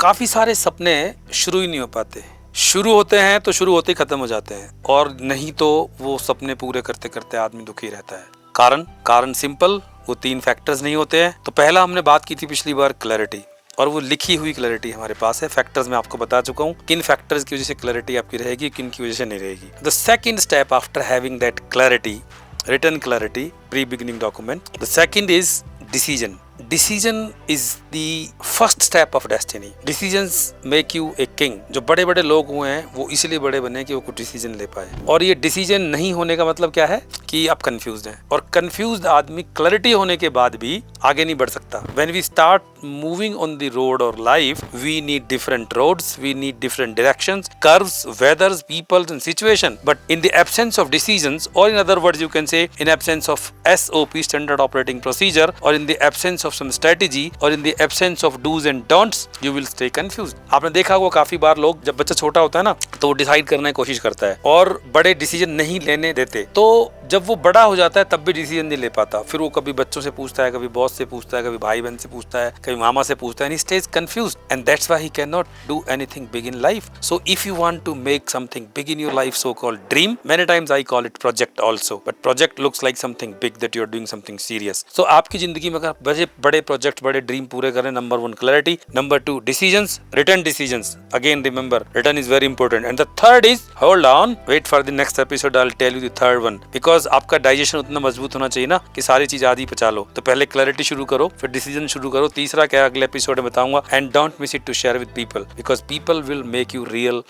काफी सारे सपने शुरू ही नहीं हो पाते, शुरू होते हैं तो शुरू होते ही खत्म हो जाते हैं, और नहीं तो वो सपने पूरे करते करते आदमी दुखी रहता है। कारण सिंपल, वो 3 फैक्टर्स नहीं होते हैं। तो पहला हमने बात की थी पिछली बार, क्लैरिटी, और वो लिखी हुई क्लैरिटी हमारे पास है। फैक्टर्स मैं आपको बता चुका हूँ, किन फैक्टर्स की वजह से क्लैरिटी आपकी रहेगी, किन की वजह से नहीं रहेगी। The second step after having that clarity, written clarity, pre-beginning document, the second is decision is the first step of destiny. Decisions make you a king. जो बड़े बड़े लोग हुए हैं वो इसलिए बड़े बने कि वो कुछ डिसीजन ले पाए, और ये डिसीजन नहीं होने का मतलब क्या है कि आप कंफ्यूज्ड हैं, और कंफ्यूज्ड आदमी क्लैरिटी होने के बाद भी आगे नहीं बढ़ सकता। When we start moving on the road or life, we need different roads, we need different directions, curves, weathers, people and situation. But in the absence of decisions, or in other words you can say in absence of SOP, standard operating procedure, or in the absence of some strategy, or in the absence of do's and don'ts, you will stay confused. आपने देखा होगा काफी बार लोग, जब बच्चा छोटा होता है ना, तो वो डिसाइड करने की कोशिश करता है और बड़े डिसीजन नहीं लेने देते, तो जब वो बड़ा हो जाता है तब भी डिसीजन नहीं ले पाता। फिर वो कभी बच्चों से पूछता है, कभी बॉस से पूछता है, कभी भाई बहन से पूछता है, कभी मामा से पूछता है, and he stays confused, and that's why he cannot do anything big in life. So if you want to make something big in your life, so called dream, many times I call it project also, but project looks like something big, that you are doing something serious. So आपकी जिंदगी में अगर बड़े project, बड़े dream पूरे करें, number 1 clarity, number 2 decisions, written decisions, again remember written is very important, and the third is, hold on, wait for the next episode, I'll tell you the third one, because आपका digestion उतना मजबूत होना चाहिए ना कि सारी चीज आधी पचा लो। तो पहले क्लैरिटी शुरू करो, फिर डिसीजन शुरू करो, तीसरा क्या अगले एपिसोड में बताऊंगा। And don't miss it to share with people, because people will make you real